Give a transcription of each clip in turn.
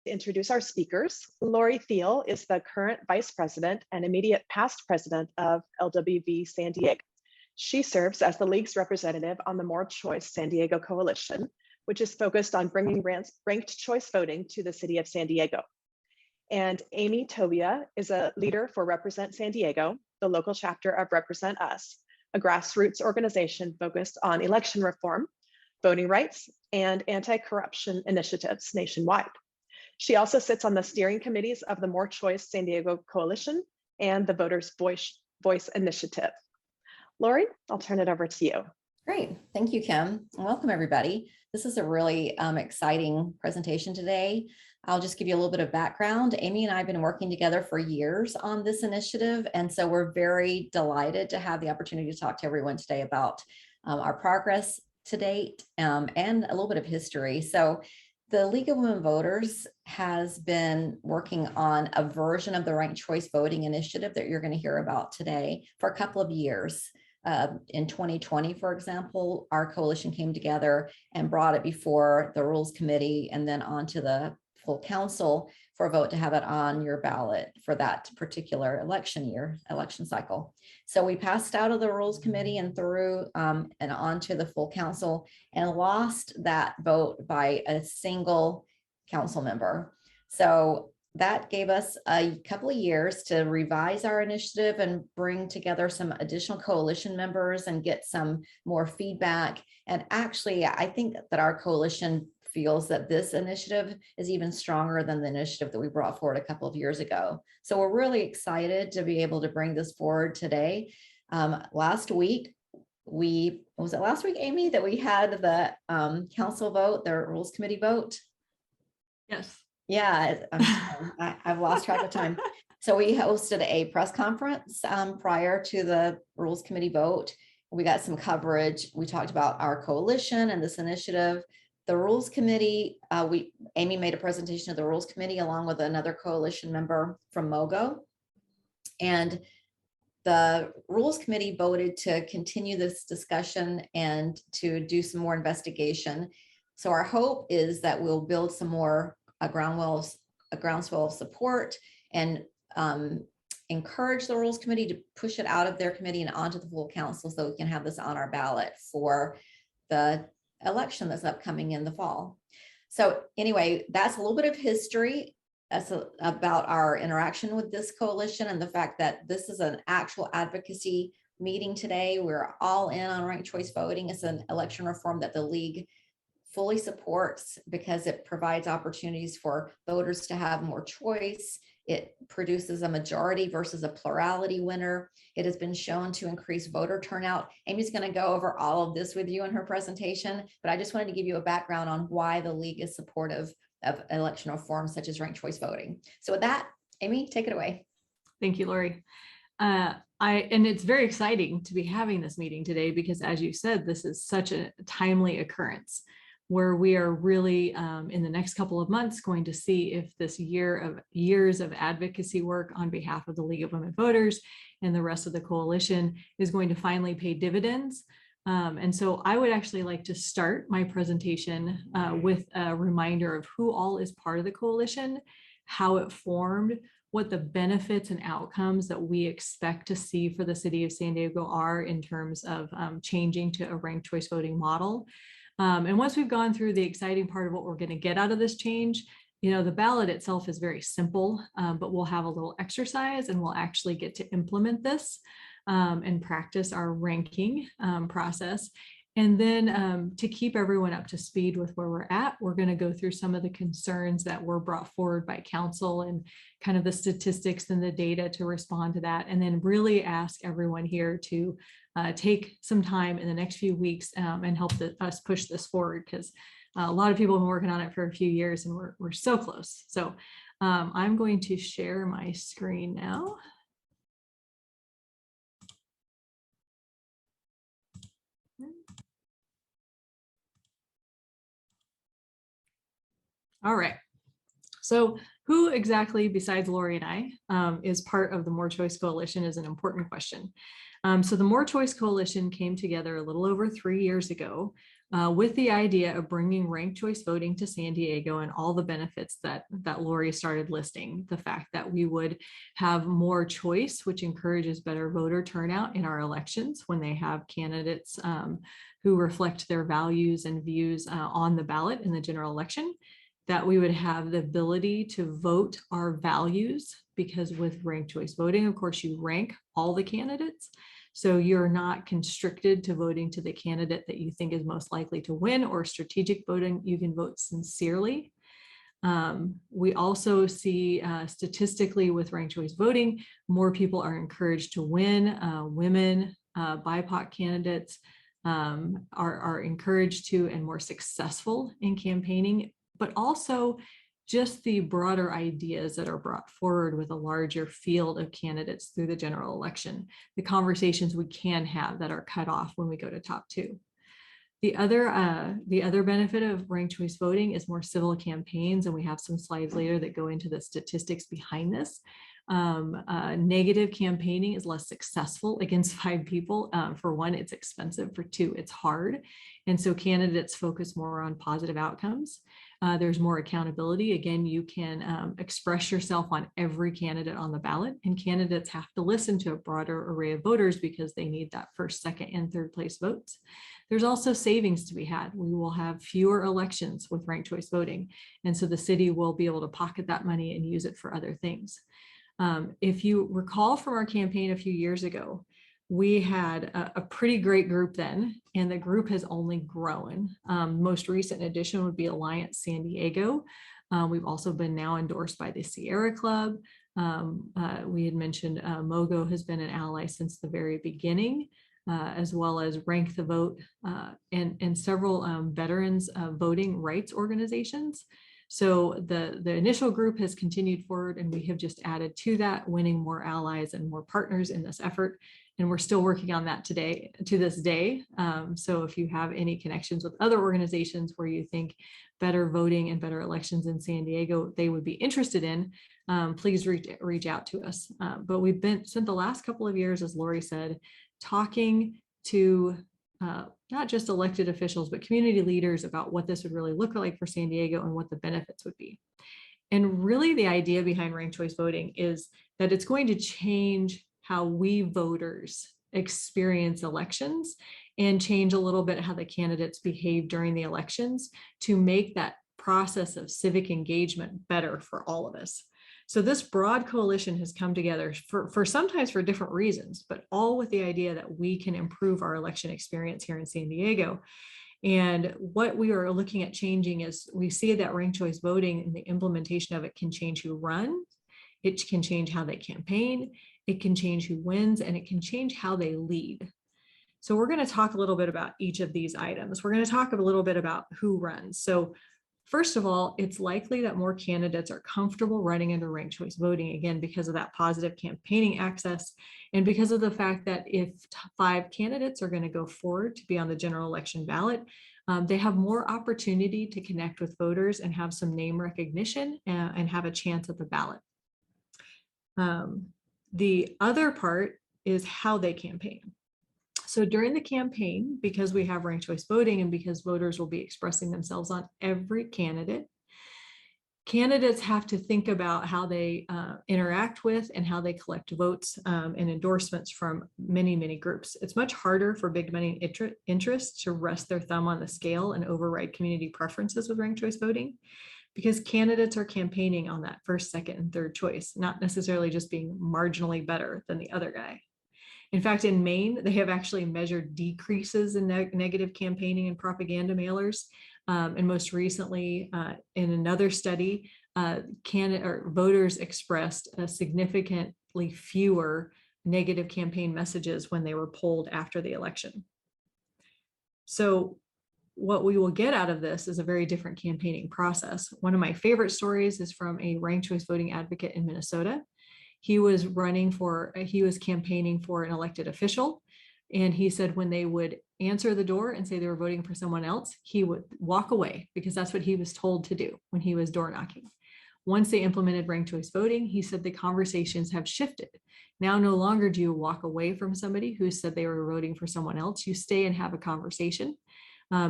introduce our speakers. Lori Thiel is the current Vice President and immediate past President of LWV San Diego. She serves as the League's representative on the More Choice San Diego Coalition, which is focused on bringing ranked choice voting to the city of San Diego. And Amy Tobia is a leader for Represent San Diego, the local chapter of Represent Us, a grassroots organization focused on election reform, voting rights, and anti-corruption initiatives nationwide. She also sits on the steering committees of the More Choice San Diego Coalition and the Voters Voice Initiative. Lori, I'll turn it over to you. Great. Thank you, Kim. Welcome, everybody. This is a really exciting presentation today. I'll just give you a little bit of background. Amy and I have been working together for years on this initiative, and so we're very delighted to have the opportunity to talk to everyone today about our progress to date and a little bit of history. So the League of Women Voters has been working on a version of the ranked choice voting initiative that you're going to hear about today for a couple of years. In 2020, for example, our coalition came together and brought it before the Rules Committee and then onto the full council for a vote to have it on your ballot for that particular election cycle. So we passed out of the Rules Committee and through and onto the full council and lost that vote by a single council member. So that gave us a couple of years to revise our initiative and bring together some additional coalition members and get some more feedback. And actually, I think that our coalition feels that this initiative is even stronger than the initiative that we brought forward a couple of years ago. So we're really excited to be able to bring this forward today. Last week, was it last week, Amy, that we had the council vote, the Rules Committee vote? Yes. Yeah, I've lost track of time. So we hosted a press conference prior to the Rules Committee vote. We got some coverage. We talked about our coalition and this initiative. The Rules Committee, Amy made a presentation of the Rules Committee along with another coalition member from MOGO. And the Rules Committee voted to continue this discussion and to do some more investigation. So our hope is that we'll build some more a groundswell of support and encourage the Rules Committee to push it out of their committee and onto the full council so we can have this on our ballot for the election that's upcoming in the fall. So anyway, that's a little bit of history. That's about our interaction with this coalition and the fact that this is an actual advocacy meeting today. We're all in on ranked choice voting. It's an election reform that the League fully supports because it provides opportunities for voters to have more choice. It produces a majority versus a plurality winner. It has been shown to increase voter turnout. Amy's going to go over all of this with you in her presentation, but I just wanted to give you a background on why the League is supportive of election reform such as ranked choice voting. So with that, Amy, take it away. Thank you, Lori. And it's very exciting to be having this meeting today because, as you said, this is such a timely occurrence where we are really in the next couple of months going to see if this years of advocacy work on behalf of the League of Women Voters and the rest of the coalition is going to finally pay dividends. And so I would actually like to start my presentation with a reminder of who all is part of the coalition, how it formed, what the benefits and outcomes that we expect to see for the city of San Diego are in terms of changing to a ranked choice voting model. And once we've gone through the exciting part of what we're going to get out of this change, the ballot itself is very simple, but we'll have a little exercise and we'll actually get to implement this and practice our ranking process. And then to keep everyone up to speed with where we're at, we're going to go through some of the concerns that were brought forward by council and kind of the statistics and the data to respond to that. And then really ask everyone here to take some time in the next few weeks and help us push this forward because a lot of people have been working on it for a few years and we're so close. So I'm going to share my screen now. All right. So who exactly besides Lori and I is part of the More Choice Coalition is an important question. So the More Choice Coalition came together a little over 3 years ago with the idea of bringing ranked choice voting to San Diego and all the benefits that Lori started listing. The fact that we would have more choice, which encourages better voter turnout in our elections when they have candidates who reflect their values and views on the ballot in the general election. That we would have the ability to vote our values, because with ranked choice voting, of course, you rank all the candidates. So you're not constricted to voting to the candidate that you think is most likely to win, or strategic voting. You can vote sincerely. We also see statistically with ranked choice voting, more people are encouraged to win. Women, BIPOC candidates are encouraged to and more successful in campaigning, but also just the broader ideas that are brought forward with a larger field of candidates through the general election, the conversations we can have that are cut off when we go to top two. The other benefit of ranked choice voting is more civil campaigns, and we have some slides later that go into the statistics behind this. Negative campaigning is less successful against 5 people. For one, it's expensive. For 2, it's hard. And so candidates focus more on positive outcomes. There's more accountability. Again, you can express yourself on every candidate on the ballot, and candidates have to listen to a broader array of voters because they need that first, second, and third place votes. There's also savings to be had. We will have fewer elections with ranked choice voting. And so the city will be able to pocket that money and use it for other things. If you recall from our campaign a few years ago, we had a pretty great group then, and the group has only grown. Most recent addition would be Alliance San Diego. We've also been now endorsed by the Sierra Club. We had mentioned MOGO has been an ally since the very beginning, as well as Rank the Vote and several veterans voting rights organizations. So the initial group has continued forward, and we have just added to that, winning more allies and more partners in this effort. And we're still working on that today, to this day. So if you have any connections with other organizations where you think better voting and better elections in San Diego, they would be interested in, please reach out to us. But we've spent the last couple of years, as Lori said, talking to not just elected officials, but community leaders about what this would really look like for San Diego and what the benefits would be. And really the idea behind ranked choice voting is that it's going to change how we voters experience elections and change a little bit how the candidates behave during the elections to make that process of civic engagement better for all of us. So this broad coalition has come together for sometimes for different reasons, but all with the idea that we can improve our election experience here in San Diego. And what we are looking at changing is we see that ranked choice voting and the implementation of it can change who runs, it can change how they campaign, it can change who wins, and it can change how they lead. So we're going to talk a little bit about each of these items. We're going to talk a little bit about who runs. So first of all, it's likely that more candidates are comfortable running under ranked choice voting, again, because of that positive campaigning access, and because of the fact that if 5 candidates are going to go forward to be on the general election ballot, they have more opportunity to connect with voters and have some name recognition and have a chance at the ballot. The other part is how they campaign. So during the campaign, because we have ranked choice voting and because voters will be expressing themselves on every candidate, candidates have to think about how they interact with and how they collect votes and endorsements from many, many groups. It's much harder for big money interests to rest their thumb on the scale and override community preferences with ranked choice voting, because candidates are campaigning on that first, second, and third choice, not necessarily just being marginally better than the other guy. In fact, in Maine, they have actually measured decreases in negative campaigning and propaganda mailers. And most recently, in another study, voters expressed significantly fewer negative campaign messages when they were polled after the election. So what we will get out of this is a very different campaigning process. One of my favorite stories is from a ranked choice voting advocate in Minnesota. He was campaigning for an elected official. And he said when they would answer the door and say they were voting for someone else, he would walk away because that's what he was told to do when he was door knocking. Once they implemented ranked choice voting, he said the conversations have shifted. Now, no longer do you walk away from somebody who said they were voting for someone else. You stay and have a conversation.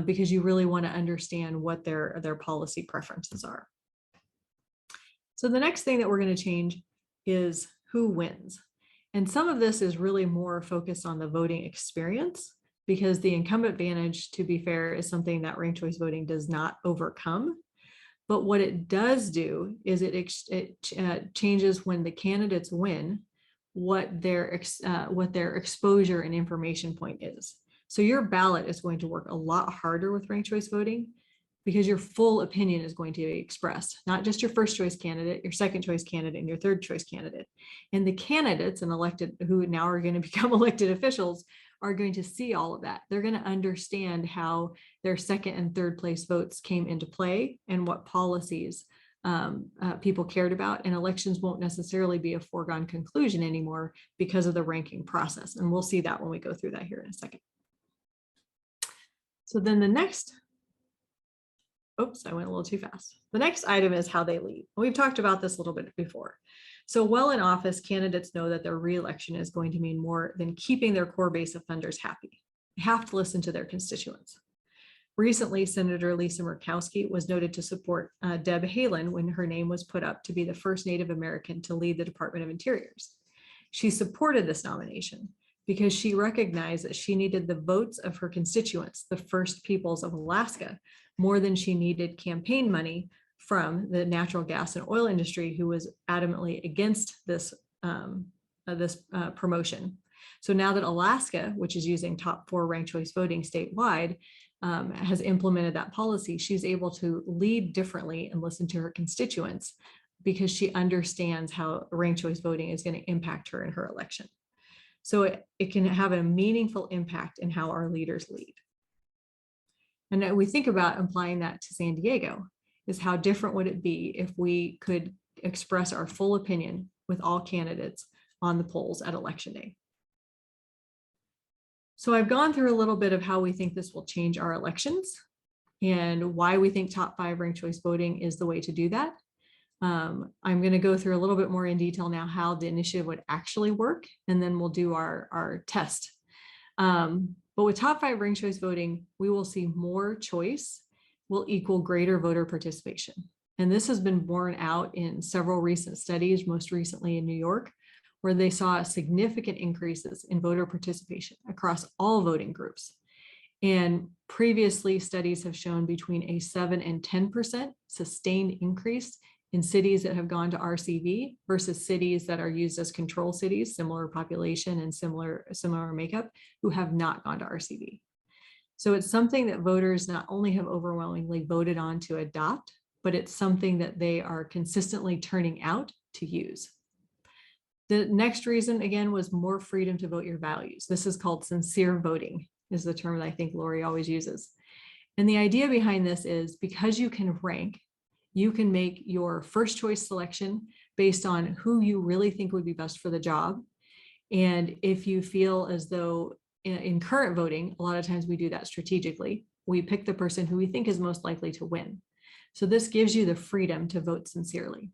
because you really want to understand what their policy preferences are. So the next thing that we're going to change is who wins. And some of this is really more focused on the voting experience, because the incumbent advantage, to be fair, is something that ranked choice voting does not overcome. But what it does do is it changes when the candidates win, what their exposure and information point is. So your ballot is going to work a lot harder with ranked choice voting, because your full opinion is going to be expressed, not just your first choice candidate, your second choice candidate, and your third choice candidate. And the candidates and elected, who now are going to become elected officials, are going to see all of that. They're going to understand how their second and third place votes came into play and what policies people cared about. And elections won't necessarily be a foregone conclusion anymore because of the ranking process. And we'll see that when we go through that here in a second. So then the next, oops, I went a little too fast. The next item is how they lead. We've talked about this a little bit before. So while in office, candidates know that their reelection is going to mean more than keeping their core base of funders happy. They have to listen to their constituents. Recently, Senator Lisa Murkowski was noted to support Deb Haaland when her name was put up to be the first Native American to lead the Department of Interiors. She supported this nomination because she recognized that she needed the votes of her constituents, the First Peoples of Alaska, more than she needed campaign money from the natural gas and oil industry, who was adamantly against this promotion. So now that Alaska, which is using top 4 ranked choice voting statewide, has implemented that policy, she's able to lead differently and listen to her constituents, because she understands how ranked choice voting is going to impact her in her election. So it can have a meaningful impact in how our leaders lead. And we think about applying that to San Diego, is how different would it be if we could express our full opinion with all candidates on the polls at election day. So I've gone through a little bit of how we think this will change our elections and why we think top 5 ranked choice voting is the way to do that. I'm going to go through a little bit more in detail now how the initiative would actually work, and then we'll do our test. But with top 5 ranked choice voting, we will see more choice will equal greater voter participation. And this has been borne out in several recent studies, most recently in New York, where they saw significant increases in voter participation across all voting groups. And previously, studies have shown between a 7 and 10% sustained increase in cities that have gone to RCV versus cities that are used as control cities, similar population and similar makeup, who have not gone to RCV. So it's something that voters not only have overwhelmingly voted on to adopt, but it's something that they are consistently turning out to use. The next reason, again, was more freedom to vote your values. This is called sincere voting, is the term that I think Lori always uses. And the idea behind this is, because you can rank, you can make your first choice selection based on who you really think would be best for the job. And if you feel as though in current voting, a lot of times we do that strategically. We pick the person who we think is most likely to win. So this gives you the freedom to vote sincerely.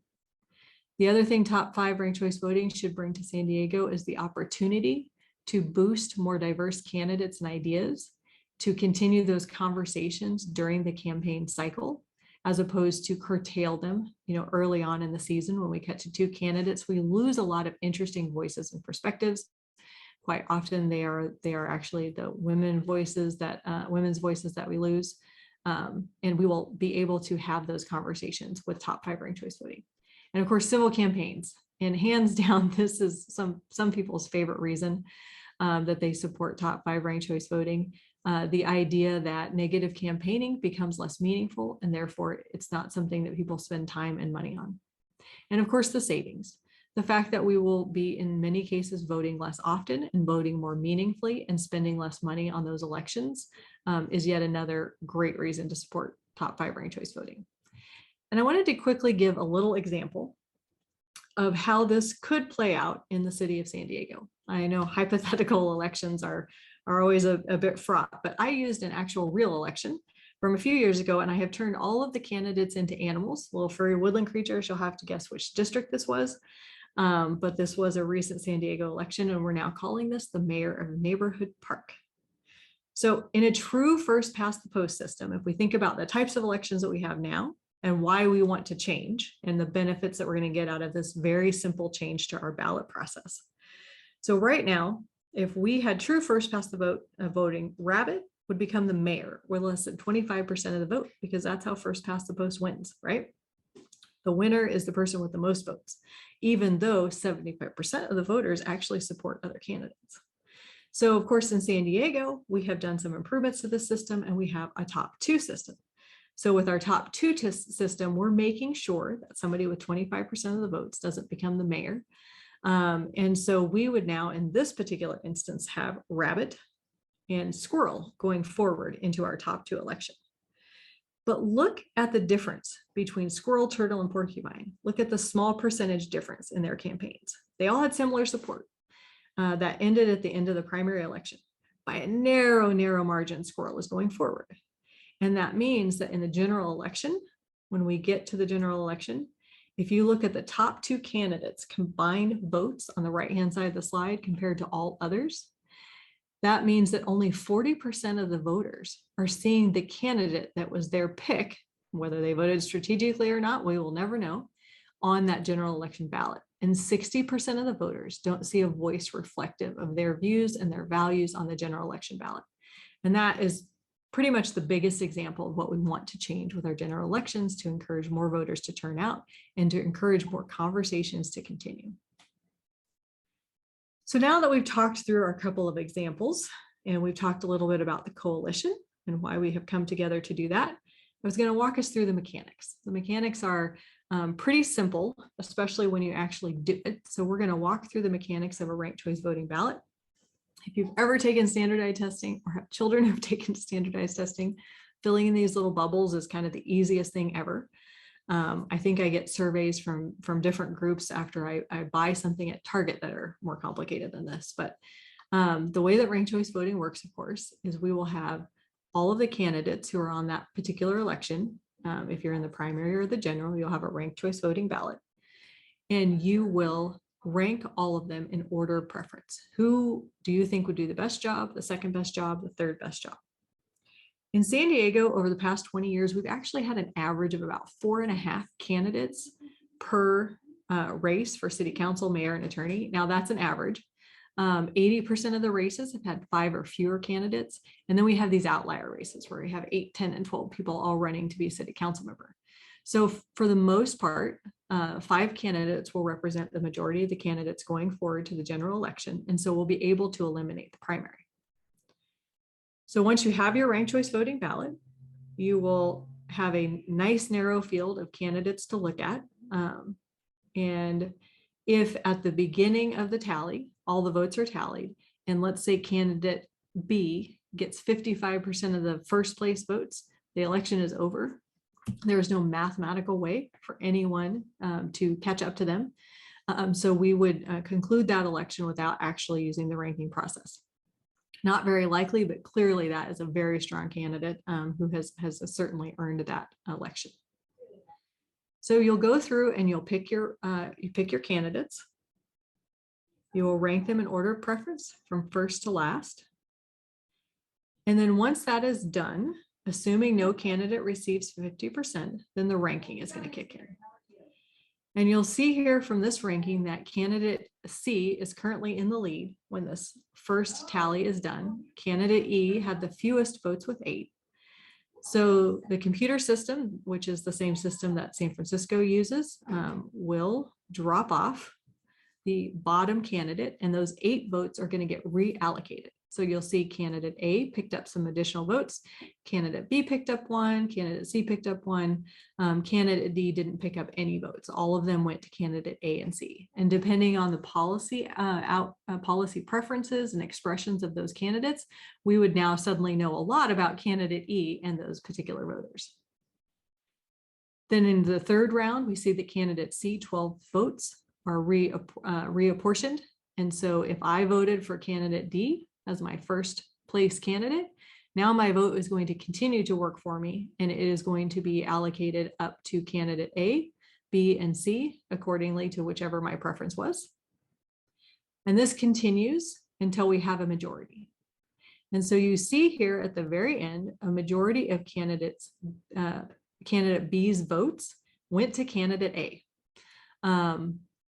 The other thing top 5 ranked choice voting should bring to San Diego is the opportunity to boost more diverse candidates and ideas, to continue those conversations during the campaign cycle, as opposed to curtail them, early on in the season. When we cut to 2 candidates, we lose a lot of interesting voices and perspectives. Quite often they are actually the women's voices that we lose. And we will be able to have those conversations with top 5 ranked choice voting. And of course, civil campaigns. And hands down, this is some people's favorite reason that they support top 5 ranked choice voting. The idea that negative campaigning becomes less meaningful, and therefore it's not something that people spend time and money on. And of course, the savings. The fact that we will be, in many cases, voting less often and voting more meaningfully and spending less money on those elections is yet another great reason to support top 5 ranked choice voting. And I wanted to quickly give a little example of how this could play out in the city of San Diego. I know hypothetical elections are always a bit fraught, but I used an actual real election from a few years ago, and I have turned all of the candidates into animals, little furry woodland creatures. You'll have to guess which district this was. But this was a recent San Diego election, and we're now calling this the mayor of a neighborhood park. So in a true first past the post system, if we think about the types of elections that we have now and why we want to change and the benefits that we're going to get out of this very simple change to our ballot process. So right now, if we had true first past the vote voting, Rabbit would become the mayor with less than 25% of the vote, because that's how first past the post wins, right? The winner is the person with the most votes, even though 75% of the voters actually support other candidates. So of course, in San Diego, we have done some improvements to the system and we have a top two system. So with our top two system, we're making sure that somebody with 25% of the votes doesn't become the mayor. And so we would now, in this particular instance, have Rabbit and Squirrel going forward into our top two election. But look at the difference between Squirrel, Turtle, and Porcupine. Look at the small percentage difference in their campaigns. They all had similar support. That ended at the end of the primary election. By a narrow, narrow margin, Squirrel is going forward. And that means that in the general election, when we get to the general election, if you look at the top two candidates' combined votes on the right-hand side of the slide compared to all others, that means that only 40% of the voters are seeing the candidate that was their pick, whether they voted strategically or not, we will never know, on that general election ballot. And 60% of the voters don't see a voice reflective of their views and their values on the general election ballot. And that is pretty much the biggest example of what we want to change with our general elections, to encourage more voters to turn out and to encourage more conversations to continue. So now that we've talked through our couple of examples and we've talked a little bit about the coalition and why we have come together to do that, I was going to walk us through the mechanics. The mechanics are pretty simple, especially when you actually do it. So we're going to walk through the mechanics of a ranked choice voting ballot. If you've ever taken standardized testing or have children who've taken standardized testing, filling in these little bubbles is kind of the easiest thing ever. I think I get surveys from different groups after I buy something at Target that are more complicated than this. But the way that ranked choice voting works, of course, is we will have all of the candidates who are on that particular election. If you're in the primary or the general, you'll have a ranked choice voting ballot. And you will rank all of them in order of preference. Who do you think would do the best job, the second best job, the third best job? In San Diego, over the past 20 years, we've actually had an average of about 4.5 candidates per race for city council, mayor, and attorney. Now that's an average. 80% of the races have had 5 or fewer candidates. And then we have these outlier races where we have 8, 10, and 12 people all running to be a city council member. So for the most part, 5 candidates will represent the majority of the candidates going forward to the general election. And so we'll be able to eliminate the primary. So once you have your ranked choice voting ballot, you will have a nice narrow field of candidates to look at. And if at the beginning of the tally, all the votes are tallied, and let's say candidate B gets 55% of the first place votes, the election is over. There is no mathematical way for anyone to catch up to them. So we would conclude that election without actually using the ranking process. Not very likely, but clearly that is a very strong candidate who has certainly earned that election. So you'll go through and you'll pick your candidates. You will rank them in order of preference from first to last. And then once that is done, assuming no candidate receives 50%, then the ranking is going to kick in. And you'll see here from this ranking that candidate C is currently in the lead when this first tally is done. Candidate E had the fewest votes with 8. So the computer system, which is the same system that San Francisco uses, will drop off the bottom candidate, and those 8 votes are going to get reallocated. So you'll see candidate A picked up some additional votes, candidate B picked up 1, candidate C picked up 1, candidate D didn't pick up any votes. All of them went to candidate A and C. And depending on the policy preferences and expressions of those candidates, we would now suddenly know a lot about candidate E and those particular voters. Then in the third round, we see that candidate C, 12 votes are reapportioned. And so if I voted for candidate D as my first place candidate, now my vote is going to continue to work for me, and it is going to be allocated up to candidate A, B, and C accordingly to whichever my preference was. And this continues until we have a majority. And so you see here at the very end, a majority of candidates, candidate B's votes went to candidate A.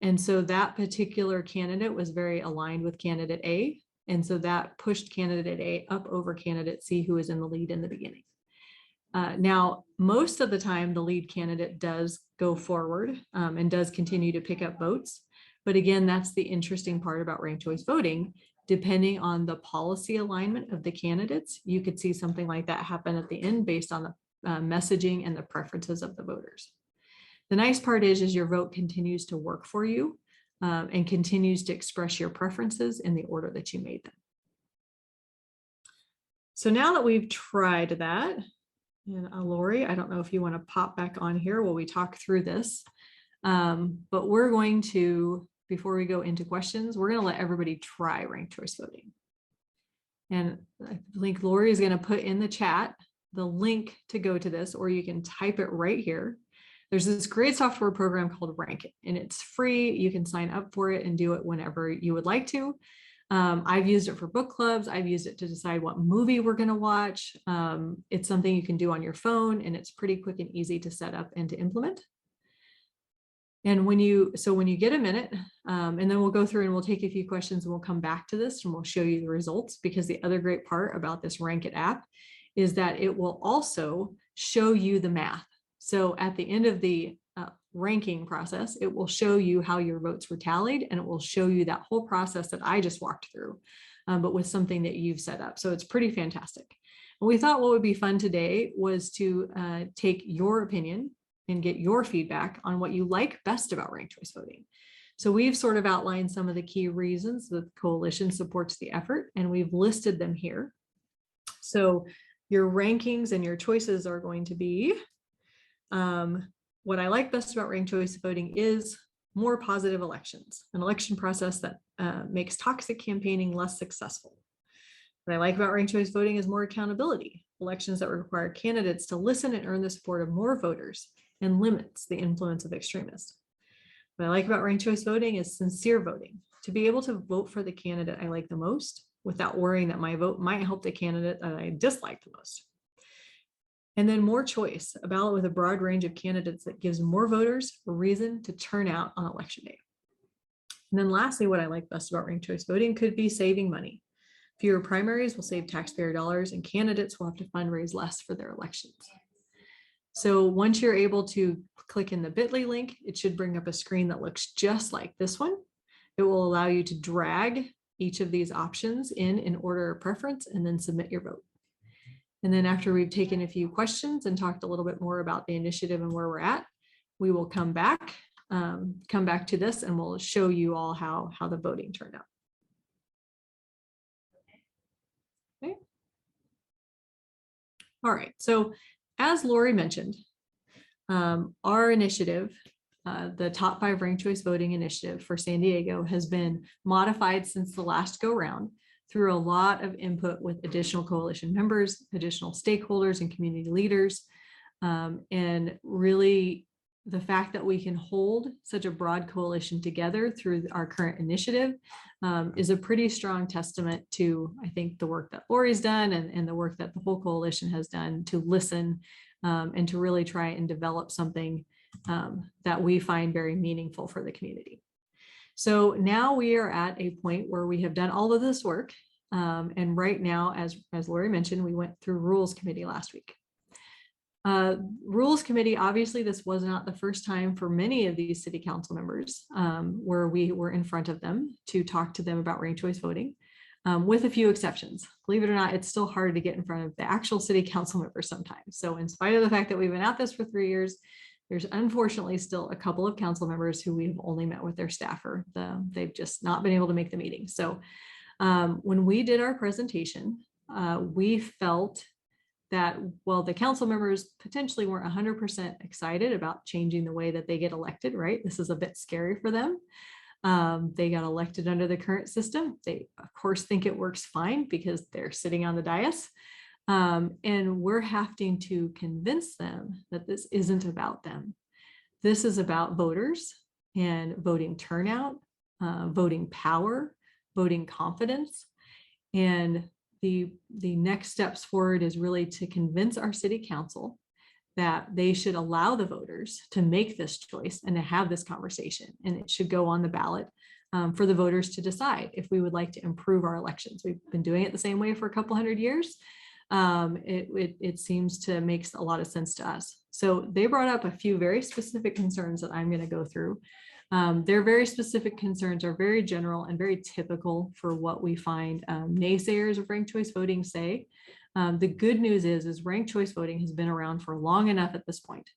And so that particular candidate was very aligned with candidate A. And so that pushed candidate A up over candidate C, who was in the lead in the beginning. Now, most of the time, the lead candidate does go forward and does continue to pick up votes. But again, that's the interesting part about ranked choice voting. Depending on the policy alignment of the candidates, you could see something like that happen at the end based on the messaging and the preferences of the voters. The nice part is your vote continues to work for you and continues to express your preferences in the order that you made them. So now that we've tried that, and Lori, I don't know if you want to pop back on here while we talk through this, but we're going to, before we go into questions, we're going to let everybody try ranked choice voting. And I think Lori is going to put in the chat the link to go to this, or you can type it right here. There's this great software program called Rank It, and it's free. You can sign up for it and do it whenever you would like to. I've used it for book clubs. I've used it to decide what movie we're going to watch. It's something you can do on your phone, and it's pretty quick and easy to set up and to implement. And when you get a minute, and then we'll go through and we'll take a few questions and we'll come back to this and we'll show you the results, because the other great part about this Rank It app is that it will also show you the math. So at the end of the ranking process, it will show you how your votes were tallied, and it will show you that whole process that I just walked through, but with something that you've set up. So it's pretty fantastic. And we thought what would be fun today was to take your opinion and get your feedback on what you like best about ranked choice voting. So we've sort of outlined some of the key reasons that the coalition supports the effort, and we've listed them here. So your rankings and your choices are going to be, what I like best about ranked choice voting is more positive elections, an election process that makes toxic campaigning less successful. What I like about ranked choice voting is more accountability, elections that require candidates to listen and earn the support of more voters, and limits the influence of extremists. What I like about ranked choice voting is sincere voting, to be able to vote for the candidate I like the most without worrying that my vote might help the candidate that I dislike the most. And then more choice, a ballot with a broad range of candidates that gives more voters a reason to turn out on election day. And then lastly, what I like best about ranked choice voting could be saving money. Fewer primaries will save taxpayer dollars, and candidates will have to fundraise less for their elections. So once you're able to click in the bit.ly link, it should bring up a screen that looks just like this one. It will allow you to drag each of these options in order of preference and then submit your vote. And then after we've taken a few questions and talked a little bit more about the initiative and where we're at, we will come back to this, and we'll show you all how the voting turned out. Okay. All right, so as Lori mentioned, our initiative, the Top 5 Ranked Choice Voting Initiative for San Diego, has been modified since the last go round through a lot of input with additional coalition members, additional stakeholders, and community leaders. And really, the fact that we can hold such a broad coalition together through our current initiative is a pretty strong testament to, I think, the work that Lori's done and the work that the whole coalition has done to listen and to really try and develop something that we find very meaningful for the community. So now we are at a point where we have done all of this work. And right now, as Lori mentioned, we went through Rules Committee last week. Rules Committee, obviously, this was not the first time for many of these city council members where we were in front of them to talk to them about ranked choice voting, with a few exceptions. Believe it or not, it's still hard to get in front of the actual city council members sometimes. So in spite of the fact that we've been at this for 3 years, there's unfortunately still a couple of council members who we've only met with their staffer. They've just not been able to make the meeting. So when we did our presentation, we felt that, well, the council members potentially weren't 100% excited about changing the way that they get elected, right? This is a bit scary for them. They got elected under the current system. They, of course, think it works fine because they're sitting on the dais. And we're having to convince them that this isn't about them. This is about voters and voting turnout, voting power, voting confidence. And the next steps forward is really to convince our city council that they should allow the voters to make this choice and to have this conversation. And it should go on the ballot for the voters to decide if we would like to improve our elections. We've been doing it the same way for a couple hundred years. It seems to make a lot of sense to us. So they brought up a few very specific concerns that I'm going to go through. Their very specific concerns are very general and very typical for what we find naysayers of ranked choice voting say. The good news is ranked choice voting has been around for long enough at this point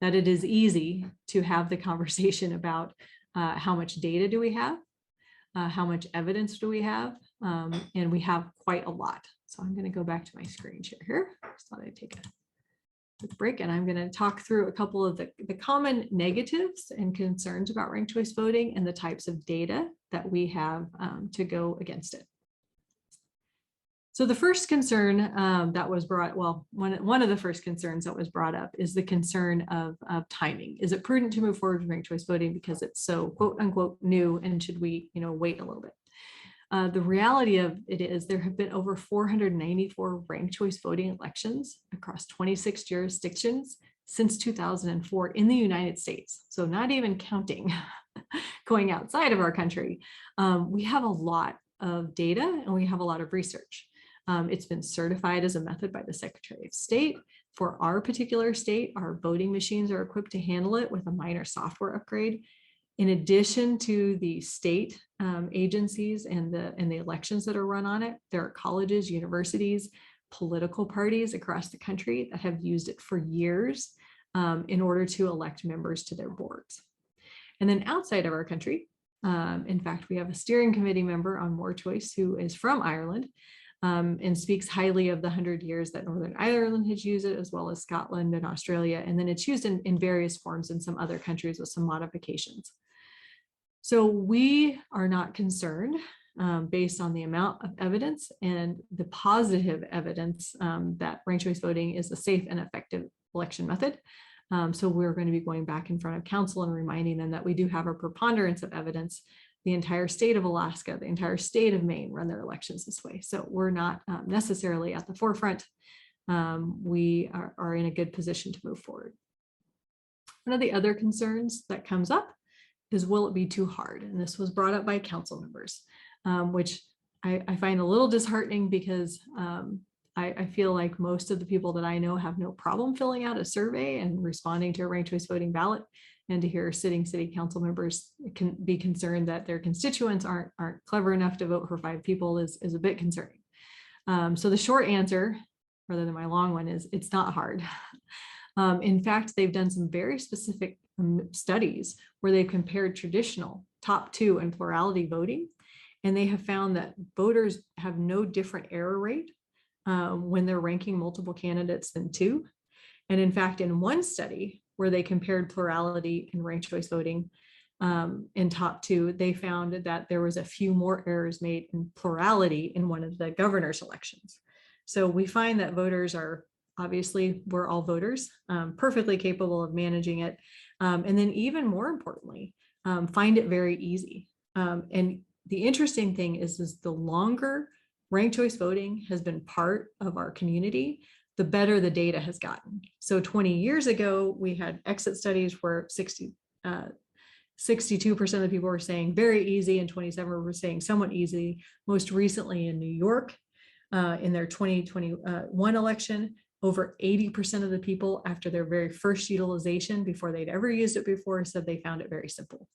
that it is easy to have the conversation about how much data do we have, how much evidence do we have, and we have quite a lot. So I'm going to go back to my screen share here. Just thought I'd take a quick break, and I'm going to talk through a couple of the common negatives and concerns about ranked choice voting and the types of data that we have to go against it. So the first concern that was brought, well, one of the first concerns that was brought up is the concern of timing. Is it prudent to move forward with ranked choice voting because it's so quote unquote new, and should we, wait a little bit? The reality of it is there have been over 494 ranked choice voting elections across 26 jurisdictions since 2004 in the United States. So not even counting going outside of our country. We have a lot of data and we have a lot of research. It's been certified as a method by the Secretary of State. For our particular state, our voting machines are equipped to handle it with a minor software upgrade. In addition to the state agencies and the elections that are run on it, there are colleges, universities, political parties across the country that have used it for years in order to elect members to their boards. And then outside of our country, in fact, we have a steering committee member on More Choice who is from Ireland, and speaks highly of the 100 years that Northern Ireland has used it, as well as Scotland and Australia. And then it's used in various forms in some other countries with some modifications. So we are not concerned based on the amount of evidence and the positive evidence that ranked choice voting is a safe and effective election method. So we're going to be going back in front of council and reminding them that we do have a preponderance of evidence. The entire state of Alaska, the entire state of Maine run their elections this way. So we're not necessarily at the forefront. We are in a good position to move forward. One of the other concerns that comes up is, will it be too hard? And this was brought up by council members, which I find a little disheartening because I feel like most of the people that I know have no problem filling out a survey and responding to a ranked choice voting ballot. And to hear sitting city council members can be concerned that their constituents aren't clever enough to vote for 5 people is a bit concerning. So the short answer, rather than my long one, is it's not hard. In fact, they've done some very specific studies where they've compared traditional top 2 and plurality voting, and they have found that voters have no different error rate when they're ranking multiple candidates than 2. And in fact, in one study where they compared plurality and ranked choice voting in top 2, they found that there was a few more errors made in plurality in one of the governor's elections. So we find that voters are, obviously, we're all voters, perfectly capable of managing it. And then even more importantly, find it very easy. And the interesting thing is the longer ranked choice voting has been part of our community, the better the data has gotten. So 20 years ago, we had exit studies where 62% of the people were saying very easy and 27% were saying somewhat easy. Most recently in New York, in their 2021 election, over 80% of the people after their very first utilization, before they'd ever used it before, said they found it very simple.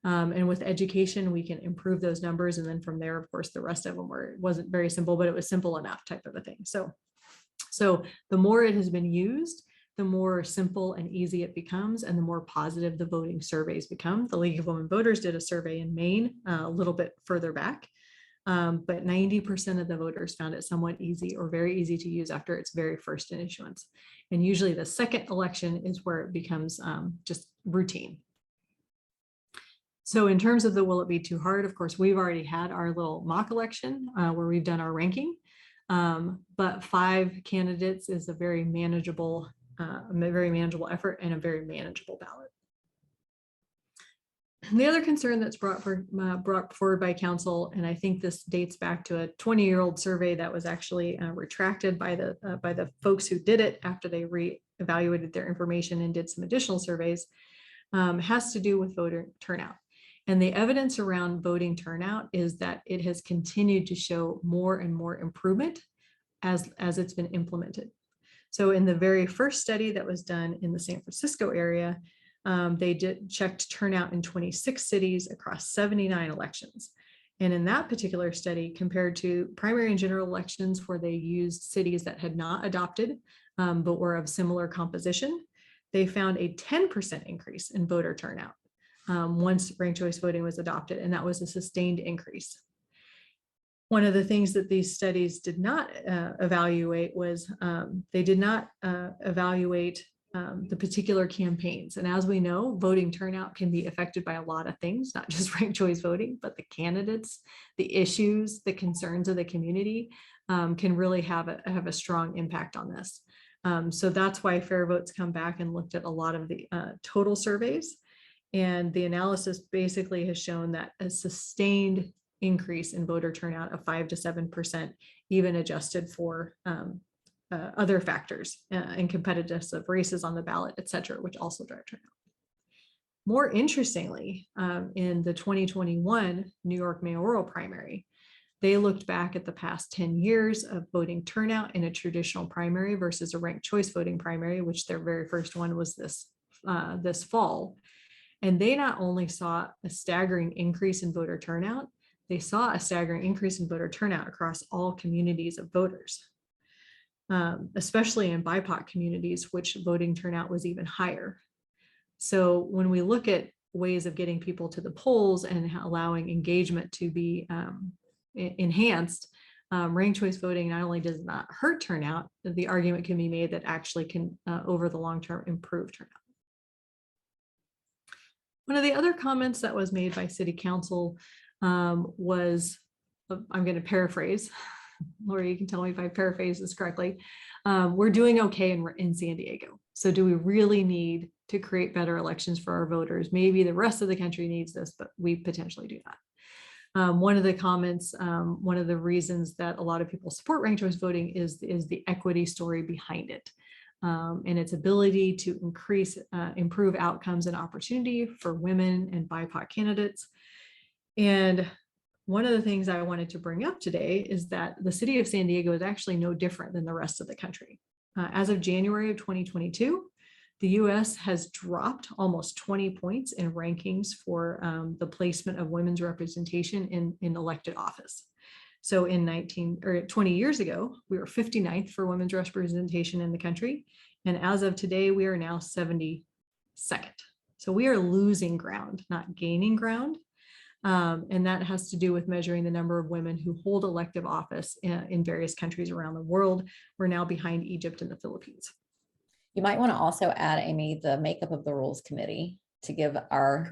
And with education, we can improve those numbers. And then from there, of course, the rest of them were, it wasn't very simple, but it was simple enough type of a thing. So the more it has been used, the more simple and easy it becomes, and the more positive the voting surveys become. The League of Women Voters did a survey in Maine a little bit further back, but 90% of the voters found it somewhat easy or very easy to use after its very first issuance. And usually the second election is where it becomes just routine. So in terms of the will it be too hard, of course, we've already had our little mock election where we've done our ranking. But 5 candidates is a very manageable effort and a very manageable ballot. The other concern that's brought forward by council, and I think this dates back to a 20-year-old survey that was actually retracted by the folks who did it after they re-evaluated their information and did some additional surveys, has to do with voter turnout. And the evidence around voting turnout is that it has continued to show more and more improvement as it's been implemented. So in the very first study that was done in the San Francisco area, they checked turnout in 26 cities across 79 elections. And in that particular study, compared to primary and general elections where they used cities that had not adopted, but were of similar composition, they found a 10% increase in voter turnout once ranked choice voting was adopted, and that was a sustained increase. One of the things that these studies did not evaluate was they did not evaluate the particular campaigns. And as we know, voting turnout can be affected by a lot of things, not just ranked choice voting, but the candidates, the issues, the concerns of the community can really have a strong impact on this. So that's why Fair Votes come back and looked at a lot of the total surveys. And the analysis basically has shown that a sustained increase in voter turnout of 5 to 7%, even adjusted for other factors and competitiveness of races on the ballot, et cetera, which also drive turnout. More interestingly, in the 2021 New York mayoral primary, they looked back at the past 10 years of voting turnout in a traditional primary versus a ranked choice voting primary, which their very first one was this fall. And they not only saw a staggering increase in voter turnout, they saw a staggering increase in voter turnout across all communities of voters, especially in BIPOC communities, which voting turnout was even higher. So when we look at ways of getting people to the polls and allowing engagement to be enhanced, ranked choice voting not only does not hurt turnout, the argument can be made that actually can, over the long term, improve turnout. One of the other comments that was made by City Council was, I'm going to paraphrase, Lori, you can tell me if I paraphrase this correctly. We're doing okay in San Diego. So do we really need to create better elections for our voters? Maybe the rest of the country needs this, but we potentially do not. One of the comments, one of the reasons that a lot of people support ranked choice voting is the equity story behind it. And its ability to improve outcomes and opportunity for women and BIPOC candidates. And one of the things I wanted to bring up today is that the city of San Diego is actually no different than the rest of the country. As of January of 2022, the US has dropped almost 20 points in rankings for the placement of women's representation in elected office. So in 20 years ago, we were 59th for women's representation in the country. And as of today, we are now 72nd. So we are losing ground, not gaining ground. And that has to do with measuring the number of women who hold elective office in various countries around the world. We're now behind Egypt and the Philippines. You might want to also add, Amy, the makeup of the Rules Committee to give our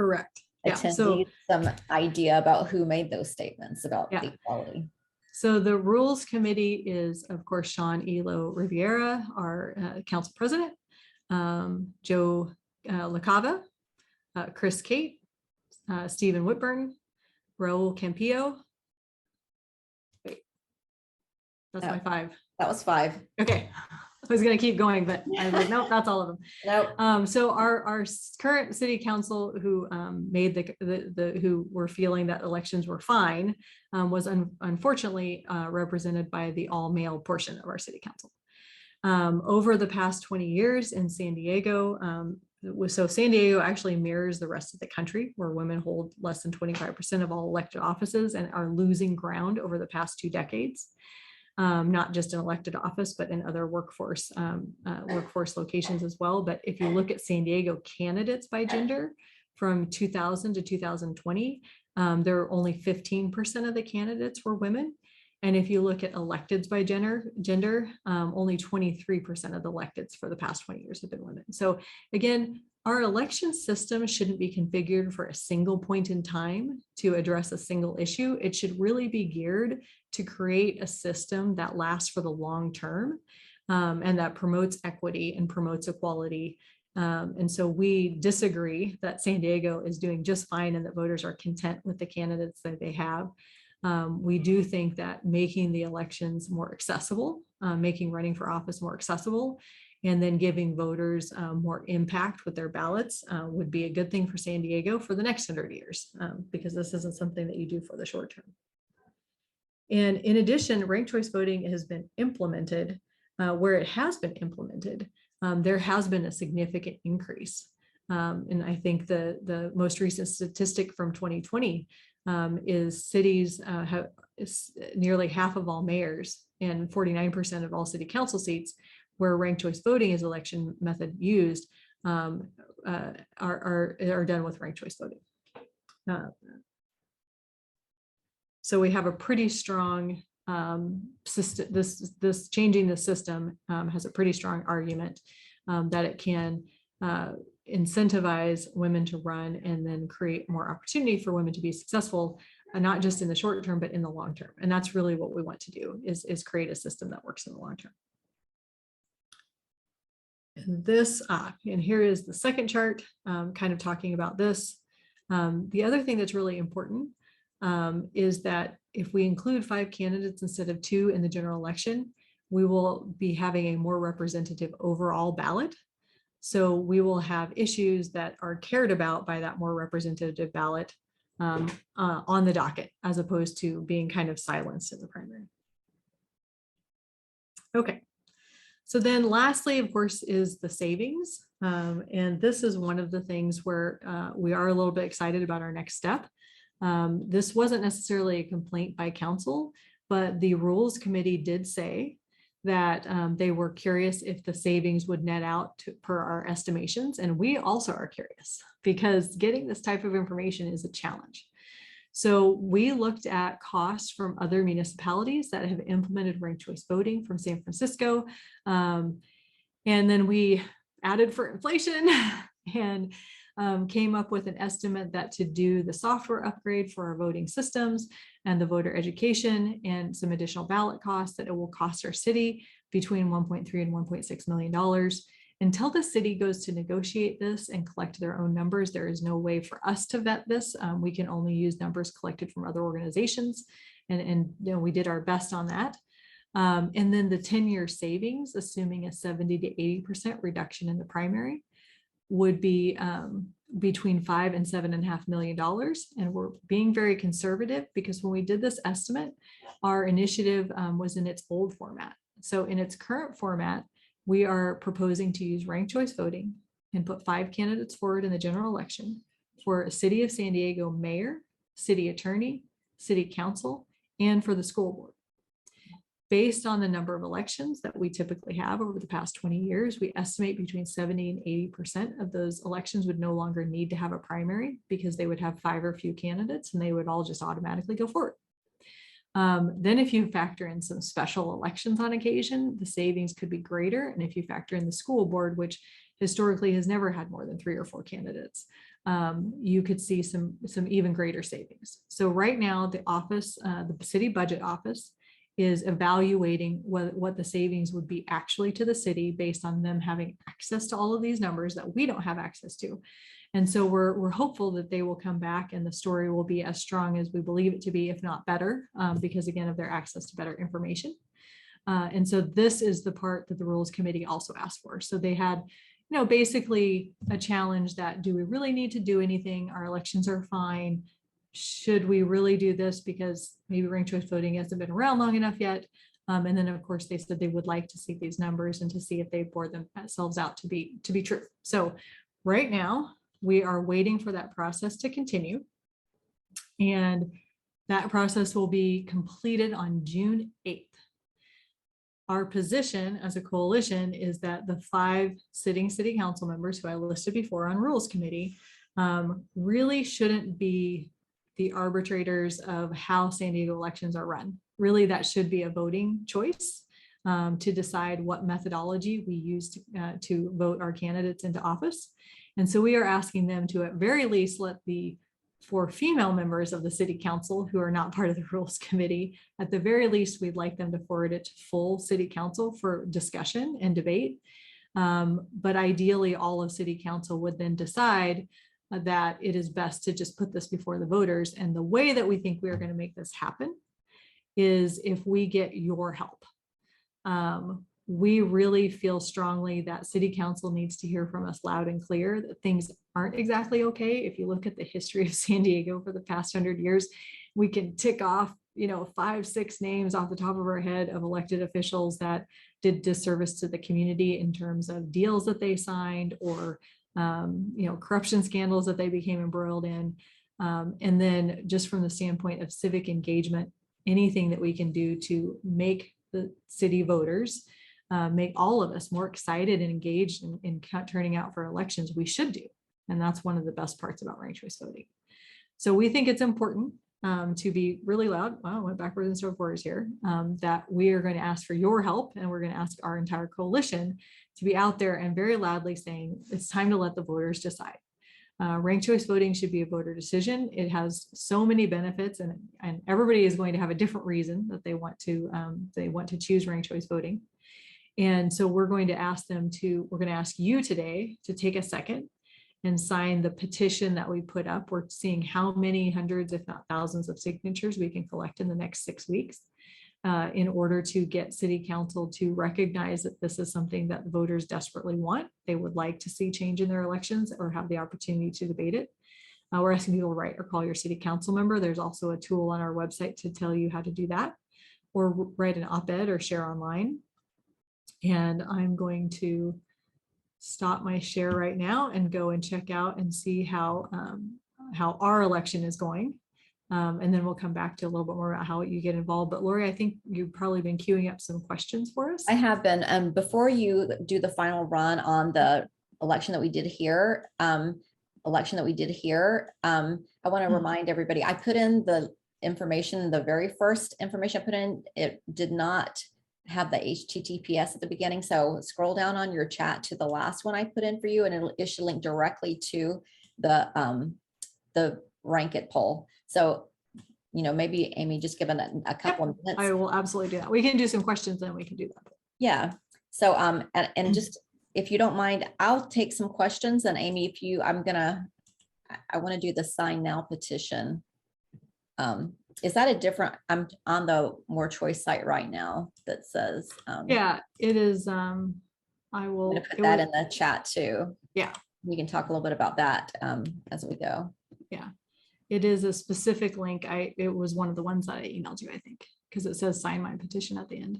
attendees some idea about who made those statements about the equality. So the Rules Committee is, of course, Sean Elo Riviera, our council president, Joe LaCava, Chris Kate, Stephen Whitburn, Raul Campillo. Wait, that's my 5. That was 5. Okay. I was going to keep going, but I was like, nope, that's all of them. Nope. So our current city council who made who were feeling that elections were fine was unfortunately represented by the all male portion of our city council. Over the past 20 years in San Diego, so San Diego actually mirrors the rest of the country, where women hold less than 25% of all elected offices and are losing ground over the past 2 decades. Not just in elected office, but in other workforce locations as well. But if you look at San Diego candidates by gender from 2000 to 2020, there were only 15% of the candidates were women. And if you look at electeds by gender, only 23% of the electeds for the past 20 years have been women. So again, our election system shouldn't be configured for a single point in time to address a single issue. It should really be geared to create a system that lasts for the long term and that promotes equity and promotes equality And so we disagree that San Diego is doing just fine and that voters are content with the candidates that they have. We do think that making the elections more accessible, making running for office more accessible, and then giving voters more impact with their ballots would be a good thing for San Diego for the next 100 years, because this isn't something that you do for the short term. And in addition, ranked choice voting has been implemented. Where it has been implemented, there has been a significant increase. And I think the most recent statistic from 2020 is cities have nearly half of all mayors and 49% of all city council seats where ranked choice voting is election method used are done with ranked choice voting. So we have a pretty strong system. This changing the system has a pretty strong argument that it can incentivize women to run and then create more opportunity for women to be successful, not just in the short term, but in the long term. And that's really what we want to do is create a system that works in the long term. And this, and here is the second chart, kind of talking about this. The other thing that's really important is that if we include 5 candidates instead of 2 in the general election, we will be having a more representative overall ballot. So we will have issues that are cared about by that more representative ballot on the docket, as opposed to being kind of silenced in the primary. Okay. So then lastly, of course, is the savings. And this is one of the things where we are a little bit excited about our next step. This wasn't necessarily a complaint by council, but the rules committee did say that they were curious if the savings would net out per our estimations. And we also are curious because getting this type of information is a challenge. So we looked at costs from other municipalities that have implemented ranked choice voting from San Francisco. And then we added for inflation and came up with an estimate that to do the software upgrade for our voting systems and the voter education and some additional ballot costs, that it will cost our city between $1.3 and $1.6 million. Until the city goes to negotiate this and collect their own numbers, there is no way for us to vet this. We can only use numbers collected from other organizations. And you know, we did our best on that. And then the 10-year savings, assuming a 70 to 80% reduction in the primary, would be between $5 and $7.5 million. And we're being very conservative because when we did this estimate, our initiative was in its old format. So in its current format, we are proposing to use ranked choice voting and put 5 candidates forward in the general election for a City of San Diego mayor, city attorney, city council, and for the school board. Based on the number of elections that we typically have over the past 20 years, we estimate between 70 and 80% of those elections would no longer need to have a primary because they would have 5 or few candidates and they would all just automatically go forward. Then if you factor in some special elections on occasion, the savings could be greater. And if you factor in the school board, which historically has never had more than 3 or 4 candidates, you could see some even greater savings. So right now, the office, the city budget office, is evaluating what the savings would be actually to the city based on them having access to all of these numbers that we don't have access to. And so we're hopeful that they will come back and the story will be as strong as we believe it to be, if not better, because again, of their access to better information. And so this is the part that the Rules Committee also asked for. So they had, you know, basically a challenge that, do we really need to do anything? Our elections are fine. Should we really do this because maybe ranked choice voting hasn't been around long enough yet? And then of course they said they would like to see these numbers and to see if they bore themselves out to be true. So right now we are waiting for that process to continue. And that process will be completed on June 8th. Our position as a coalition is that the 5 sitting city council members who I listed before on Rules Committee really shouldn't be the arbitrators of how San Diego elections are run. Really, that should be a voting choice to decide what methodology we use to vote our candidates into office. And so we are asking them to at very least let the 4 female members of the city council who are not part of the Rules Committee, at the very least, we'd like them to forward it to full city council for discussion and debate. But ideally, all of city council would then decide that it is best to just put this before the voters. And the way that we think we are going to make this happen is if we get your help. We really feel strongly that city council needs to hear from us loud and clear that things aren't exactly okay. If you look at the history of San Diego for the past 100 years, we can tick off, 5, 6 names off the top of our head of elected officials that did disservice to the community in terms of deals that they signed or, corruption scandals that they became embroiled in. And then just from the standpoint of civic engagement, anything that we can do to make the city voters make all of us more excited and engaged in turning out for elections, we should do. And that's one of the best parts about ranked choice voting. So we think it's important to be really loud. Wow, I went backwards and forwards here. That we are going to ask for your help, and we're going to ask our entire coalition to be out there and very loudly saying it's time to let the voters decide. Ranked choice voting should be a voter decision. It has so many benefits, and everybody is going to have a different reason that they want to choose ranked choice voting. And so we're going to ask you today to take a second and sign the petition that we put up. We're seeing how many hundreds, if not thousands of signatures we can collect in the next 6 weeks in order to get city council to recognize that this is something that voters desperately want. They would like to see change in their elections or have the opportunity to debate it. We're asking people to write or call your city council member. There's also a tool on our website to tell you how to do that, or write an op-ed or share online. And I'm going to stop my share right now and go and check out and see how our election is going. And then we'll come back to a little bit more about how you get involved. But Lori, I think you've probably been queuing up some questions for us. I have been. Before you do the final run on the election that we did here, I want to remind everybody, I put in the information, the very first information I put in, it did not have the HTTPS at the beginning. So scroll down on your chat to the last one I put in for you, and it should link directly to the rank it poll. So, maybe Amy, just give it a couple of minutes. I will absolutely do that. We can do some questions, then we can do that. Yeah. So, and just, if you don't mind, I'll take some questions. And Amy, I want to do the sign now petition. Is that a different, I'm on the More Choice site right now that says. Yeah, it is. I will put that in the chat too. Yeah. We can talk a little bit about that as we go. Yeah, it is a specific link. It was one of the ones that I emailed you, I think, because it says sign my petition at the end.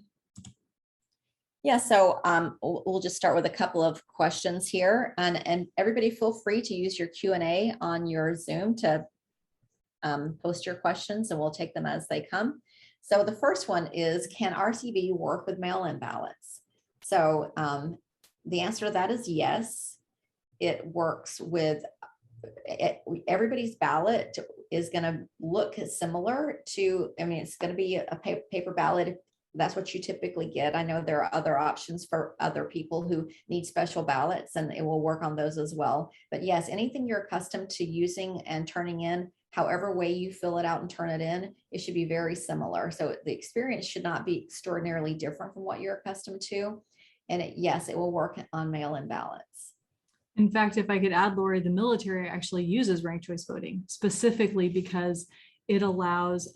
Yeah, so we'll just start with a couple of questions here, and everybody feel free to use your Q&A on your Zoom to post your questions, and we'll take them as they come. So the first one is, can RCV work with mail-in ballots? So the answer to that is yes. It works with everybody's ballot is going to look similar to, it's going to be a paper ballot. That's what you typically get. I know there are other options for other people who need special ballots, and it will work on those as well. But yes, anything you're accustomed to using and turning in, however way you fill it out and turn it in, it should be very similar. So the experience should not be extraordinarily different from what you're accustomed to. And yes, it will work on mail-in ballots. In fact, if I could add, Lori, the military actually uses ranked choice voting specifically because it allows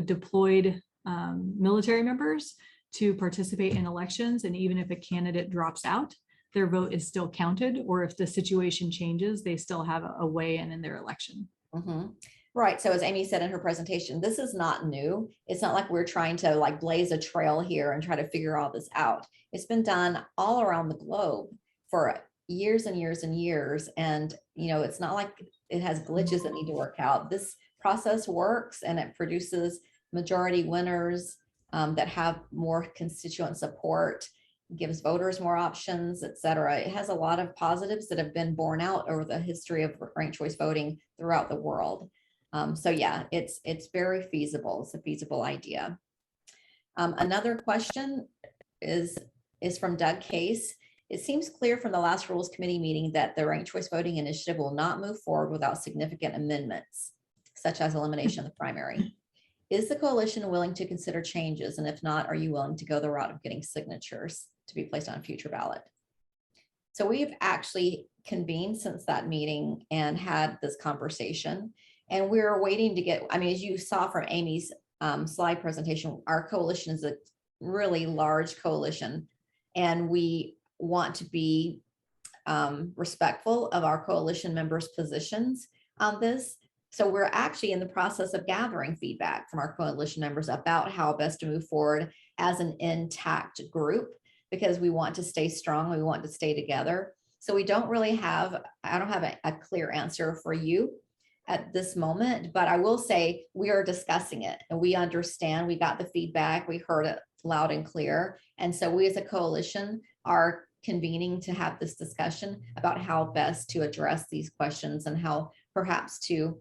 deployed military members to participate in elections. And even if a candidate drops out, their vote is still counted, or if the situation changes, they still have a weigh-in in their election. Mm-hmm. Right. So as Amy said in her presentation, this is not new. It's not like we're trying to blaze a trail here and try to figure all this out. It's been done all around the globe for years and years and years. And, it's not like it has glitches that need to work out. This process works, and it produces majority winners that have more constituent support, gives voters more options, et cetera. It has a lot of positives that have been borne out over the history of ranked choice voting throughout the world. So yeah, it's very feasible. It's a feasible idea. Another question is from Doug Case. It seems clear from the last Rules Committee meeting that the ranked choice voting initiative will not move forward without significant amendments, such as elimination of the primary. Is the coalition willing to consider changes? And if not, are you willing to go the route of getting signatures to be placed on a future ballot? So we've actually convened since that meeting and had this conversation. And we're waiting to get, I mean, as you saw from Amy's slide presentation, our coalition is a really large coalition. And we want to be respectful of our coalition members' positions on this. So we're actually in the process of gathering feedback from our coalition members about how best to move forward as an intact group, because we want to stay strong, we want to stay together. So we don't really have, I don't have a clear answer for you at this moment, but I will say we are discussing it and we understand, we got the feedback, we heard it loud and clear. And so we as a coalition are convening to have this discussion about how best to address these questions and how perhaps to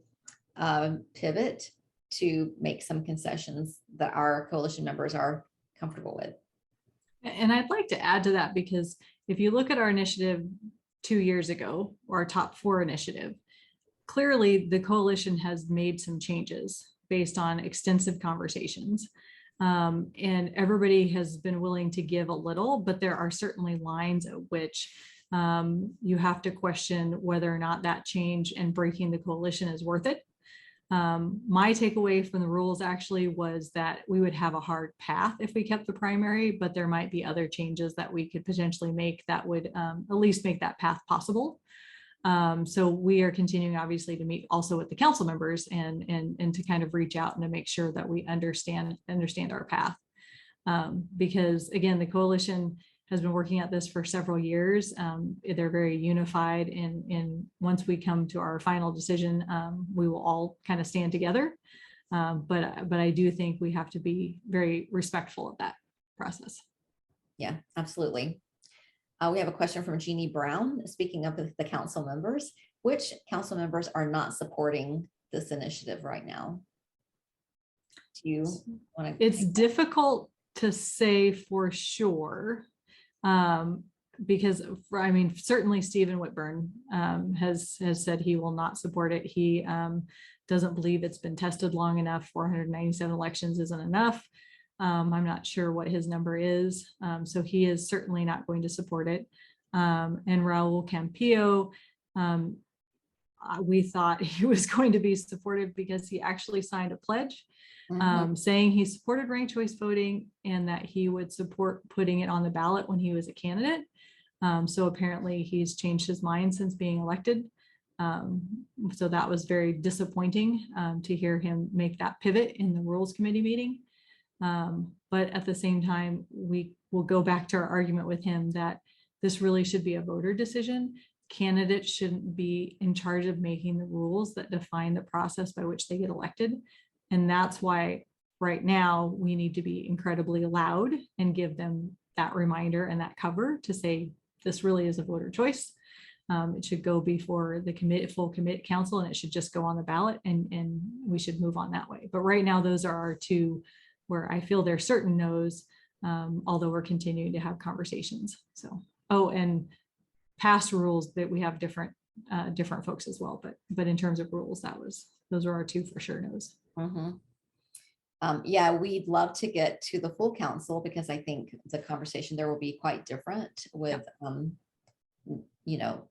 pivot to make some concessions that our coalition members are comfortable with. And I'd like to add to that, because if you look at our initiative 2 years ago, or our top 4 initiative, clearly the coalition has made some changes based on extensive conversations. And everybody has been willing to give a little, but there are certainly lines at which you have to question whether or not that change and breaking the coalition is worth it. My takeaway from the rules actually was that we would have a hard path if we kept the primary, but there might be other changes that we could potentially make that would at least make that path possible. So we are continuing obviously to meet also with the council members and to kind of reach out and to make sure that we understand our path. Because again, the coalition has been working at this for several years. They're very unified, and once we come to our final decision, we will all kind of stand together. But I do think we have to be very respectful of that process. Yeah, absolutely. We have a question from Jeannie Brown. Speaking of the council members, which council members are not supporting this initiative right now? Do you want to? It's difficult to say for sure. Because I mean, certainly Stephen Whitburn has said he will not support it. He doesn't believe it's been tested long enough. 497 elections isn't enough. I'm not sure what his number is. So he is certainly not going to support it. And Raul Campillo, we thought he was going to be supportive because he actually signed a pledge saying he supported ranked choice voting and that he would support putting it on the ballot when he was a candidate. So apparently he's changed his mind since being elected. So that was very disappointing to hear him make that pivot in the Rules Committee meeting. But at the same time, we will go back to our argument with him that this really should be a voter decision. Candidates shouldn't be in charge of making the rules that define the process by which they get elected. And that's why right now we need to be incredibly loud and give them that reminder and that cover to say, this really is a voter choice. It should go before the full committee council, and it should just go on the ballot, and we should move on that way. But right now, those are our two where I feel there's certain no's, although we're continuing to have conversations. So, oh, and past rules that we have different folks as well. But in terms of rules, those are our two for sure no's. Yeah, we'd love to get to the full council because I think the conversation there will be quite different with, you know,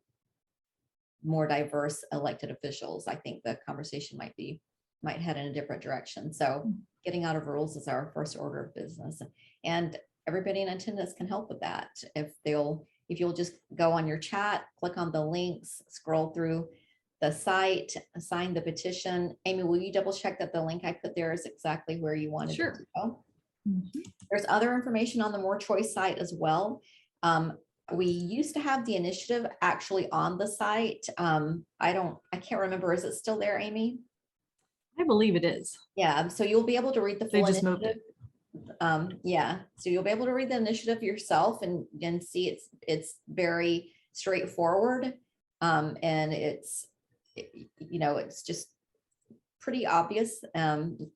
more diverse elected officials. I think the conversation might head in a different direction. So getting out of rules is our first order of business, and everybody in attendance can help with that. If you'll just go on your chat, click on the links, scroll through the site, sign the petition. Amy, will you double check that the link I put there is exactly where you wanted it to go? There's other information on the More Choice site as well. We used to have the initiative actually on the site. I can't remember. Is it still there, Amy? I believe it is. Yeah, so you'll be able to read the full just initiative. Yeah, so you'll be able to read the initiative yourself and see it's very straightforward. And it's just pretty obvious,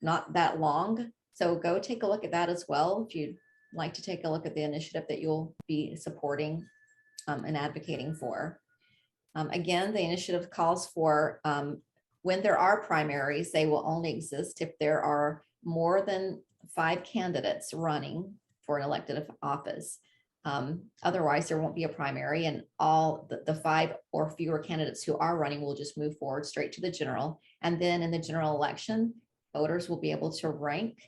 not that long. So go take a look at that as well if you'd like to take a look at the initiative that you'll be supporting and advocating for. Again, the initiative calls for when there are primaries, they will only exist if there are more than 5 candidates running for an elected office. Otherwise, there won't be a primary, and all the 5 or fewer candidates who are running will just move forward straight to the general. And then in the general election, voters will be able to rank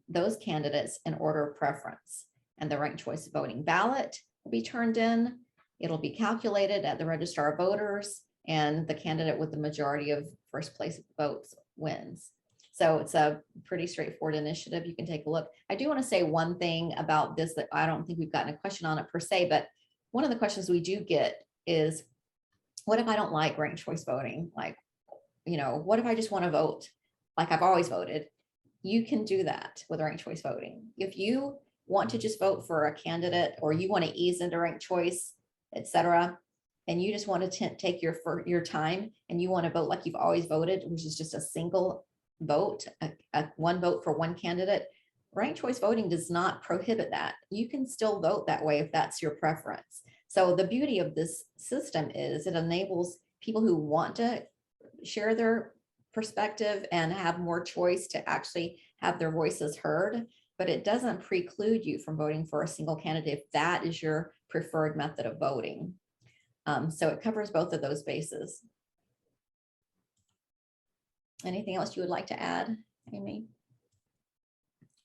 those candidates in order of preference. And the ranked choice voting ballot will be turned in. It'll be calculated at the registrar of voters, and the candidate with the majority of first place votes wins. So it's a pretty straightforward initiative. You can take a look. I do want to say one thing about this that I don't think we've gotten a question on it per se, but one of the questions we do get is, what if I don't like ranked choice voting? Like, what if I just want to vote like I've always voted? You can do that with ranked choice voting. If you want to just vote for a candidate, or you want to ease into ranked choice, etc., and you just want to take your time, and you want to vote like you've always voted, which is just a single vote, one vote for one candidate, ranked choice voting does not prohibit that. You can still vote that way if that's your preference. So the beauty of this system is it enables people who want to share their perspective and have more choice to actually have their voices heard, but it doesn't preclude you from voting for a single candidate if that is your preferred method of voting. So it covers both of those bases. Anything else you would like to add, Amy?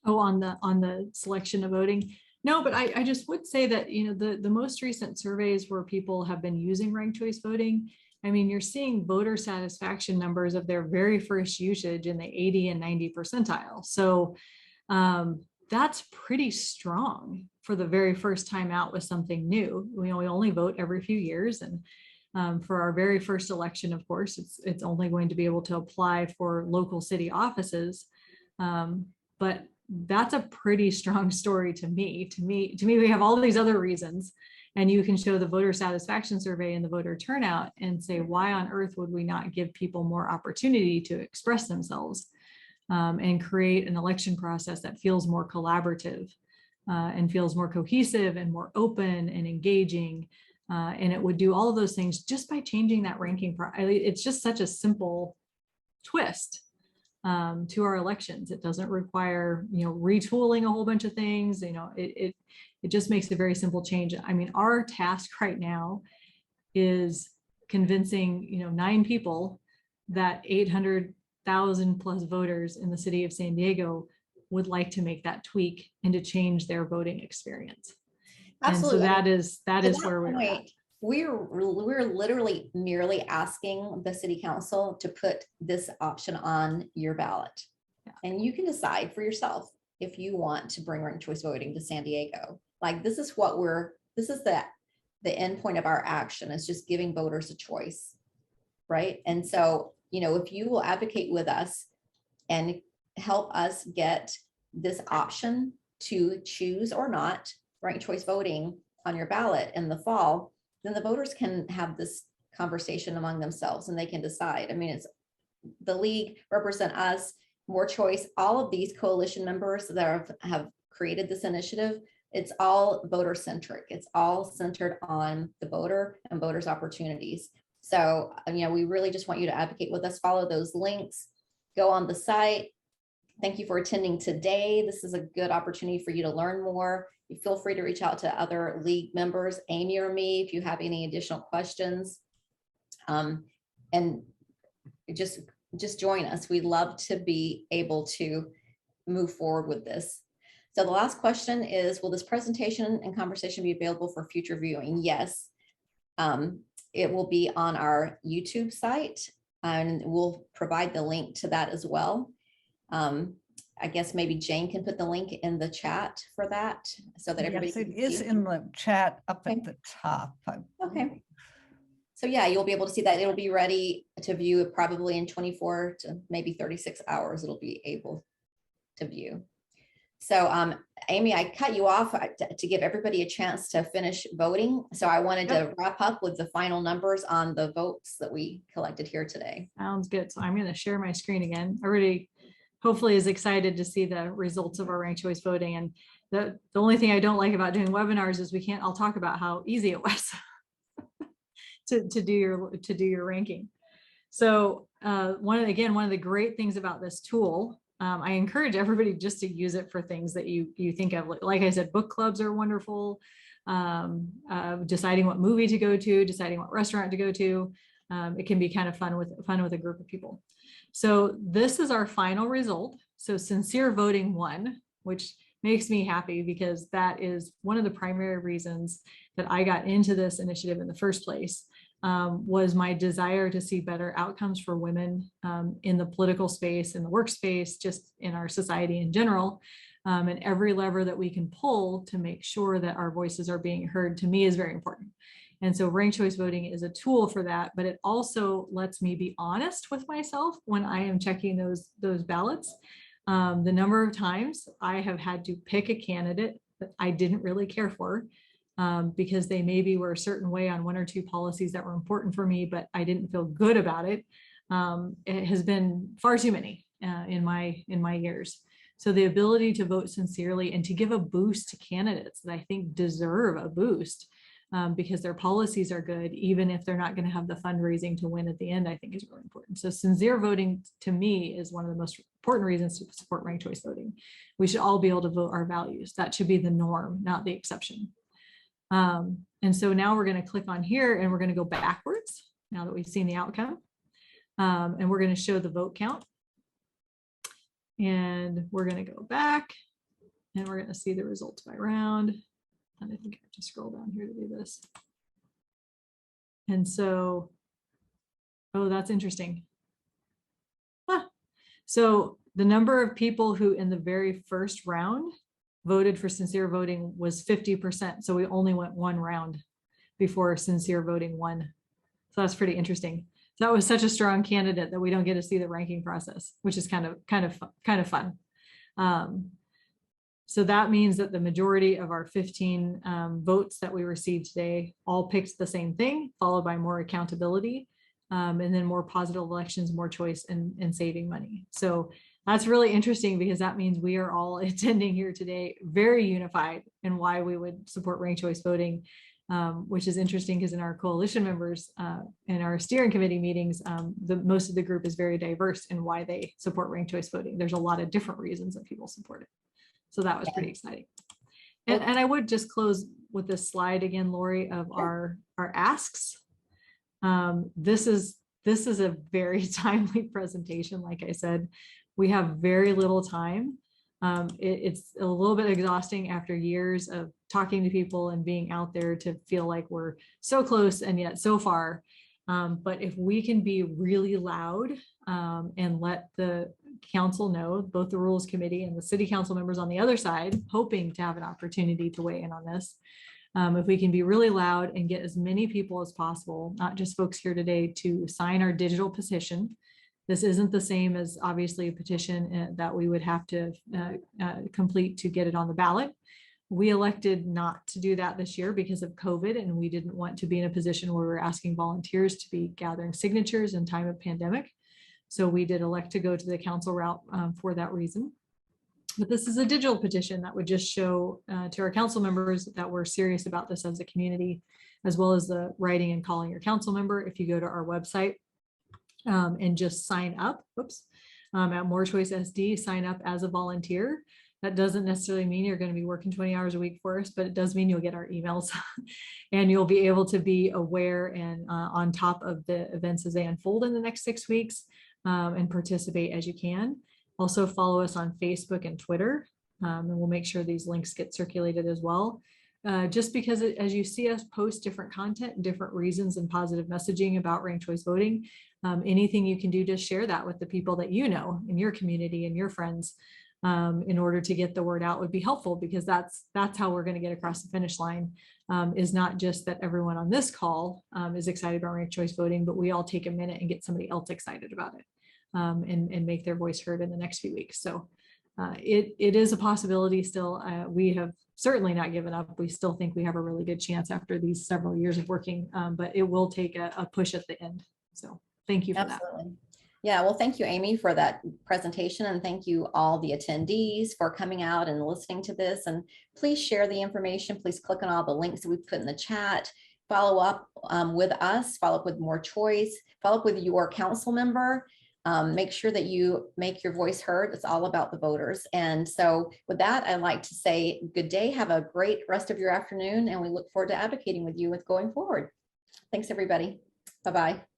Oh, on the selection of voting? No, but I just would say that, the most recent surveys where people have been using ranked choice voting, I mean, you're seeing voter satisfaction numbers of their very first usage in the 80 and 90 percentile. So that's pretty strong for the very first time out with something new. We only vote every few years, and for our very first election, of course, it's only going to be able to apply for local city offices. But that's a pretty strong story to me. To me, we have all these other reasons, and you can show the voter satisfaction survey and the voter turnout and say, why on earth would we not give people more opportunity to express themselves and create an election process that feels more collaborative and feels more cohesive and more open and engaging. And it would do all of those things just by changing that ranking. It's just such a simple twist to our elections. It doesn't require, retooling a whole bunch of things. It just makes a very simple change. I mean, our task right now is convincing, 9 people that 800,000 plus voters in the city of San Diego would like to make that tweak and to change their voting experience. Absolutely. And so that is where we're at. We're literally merely asking the city council to put this option on your ballot. Yeah. And you can decide for yourself if you want to bring ranked choice voting to San Diego. Like, this is the end point of our action, is just giving voters a choice, right? And so, if you will advocate with us and help us get this option to choose or not ranked choice voting on your ballot in the fall, then the voters can have this conversation among themselves and they can decide. I mean, it's the league, represent us, more choice, all of these coalition members that have created this initiative, it's all voter centric. It's all centered on the voter and voters' opportunities. So, we really just want you to advocate with us, follow those links, go on the site. Thank you for attending today. This is a good opportunity for you to learn more. You feel free to reach out to other league members, Amy or me, if you have any additional questions. And just join us. We'd love to be able to move forward with this. So the last question is, will this presentation and conversation be available for future viewing? Yes. It will be on our YouTube site, and we'll provide the link to that as well. I guess maybe Jane can put the link in the chat for that, so that everybody Yes, it can is see. in the chat up Okay. at the top. Okay. So yeah, you'll be able to see that. It'll be ready to view probably in 24 to maybe 36 hours. It'll be able to view. So Amy, I cut you off to give everybody a chance to finish voting. So I wanted to wrap up with the final numbers on the votes that we collected here today. Sounds good. So I'm going to share my screen again. Everybody hopefully is excited to see the results of our ranked choice voting. And the only thing I don't like about doing webinars is we can't all talk about how easy it was to do your ranking. So one of the great things about this tool, I encourage everybody just to use it for things that you think of. Like I said, book clubs are wonderful. deciding what movie to go to, deciding what restaurant to go to. It can be kind of fun with a group of people. So this is our final result. So sincere voting won, which makes me happy because that is one of the primary reasons that I got into this initiative in the first place, was my desire to see better outcomes for women in the political space, in the workspace, just in our society in general. And every lever that we can pull to make sure that our voices are being heard, to me, is very important. And so ranked choice voting is a tool for that, but it also lets me be honest with myself when I am checking those ballots. The number of times I have had to pick a candidate that I didn't really care for, because they maybe were a certain way on one or two policies that were important for me, but I didn't feel good about it. It has been far too many in my years. So the ability to vote sincerely and to give a boost to candidates that I think deserve a boost, because their policies are good, even if they're not going to have the fundraising to win at the end, I think is really important. So sincere voting, to me, is one of the most important reasons to support ranked choice voting. We should all be able to vote our values. That should be the norm, not the exception. And so now we're going to click on here and we're going to go backwards now that we've seen the outcome. And we're going to show the vote count. And we're going to go back and we're going to see the results by round. And I think I have to scroll down here to do this. And so, oh, that's interesting. So the number of people who in the very first round voted for sincere voting was 50%. So we only went one round before sincere voting won. So that's pretty interesting. So that was such a strong candidate that we don't get to see the ranking process, which is kind of fun. So that means that the majority of our 15 votes that we received today all picked the same thing, followed by more accountability, and then more positive elections, more choice, and saving money. So that's really interesting because that means we are all attending here today very unified in why we would support ranked choice voting, which is interesting because in our coalition members in our steering committee meetings, most of the group is very diverse in why they support ranked choice voting. There's a lot of different reasons that people support it. So that was pretty exciting. And I would just close with this slide again, Lori, of our asks. This is a very timely presentation. Like I said, we have very little time. It's a little bit exhausting after years of talking to people and being out there to feel like we're so close and yet so far. But if we can be really loud and let the council know, both the rules committee and the city council members on the other side, hoping to have an opportunity to weigh in on this. If we can be really loud and get as many people as possible, not just folks here today, to sign our digital petition. This isn't the same as obviously a petition that we would have to complete to get it on the ballot. We elected not to do that this year because of COVID, and we didn't want to be in a position where we're asking volunteers to be gathering signatures in time of pandemic. So we did elect to go to the council route for that reason. But this is a digital petition that would just show to our council members that we're serious about this as a community, as well as the writing and calling your council member. If you go to our website and just sign up, at More Choice SD, sign up as a volunteer. That doesn't necessarily mean you're going to be working 20 hours a week for us, but it does mean you'll get our emails and you'll be able to be aware and on top of the events as they unfold in the next 6 weeks and participate as you can. Also follow us on Facebook and Twitter, and we'll make sure these links get circulated as well. Just because as you see us post different content and different reasons and positive messaging about ranked choice voting, anything you can do to share that with the people that you know in your community and your friends in order to get the word out would be helpful, because that's how we're going to get across the finish line, is not just that everyone on this call is excited about ranked choice voting, but we all take a minute and get somebody else excited about it and make their voice heard in the next few weeks. So it is a possibility still. We have certainly not given up. We still think we have a really good chance after these several years of working, but it will take a push at the end. So thank you for Absolutely. that. Yeah, well, thank you, Amy, for that presentation, and thank you all the attendees for coming out and listening to this. And please share the information. Please click on all the links that we put in the chat. Follow up with us, follow up with More Choice, follow up with your council member. make sure that you make your voice heard. It's all about the voters. And so with that, I'd like to say good day. Have a great rest of your afternoon. And we look forward to advocating with you with going forward. Thanks, everybody. Bye-bye.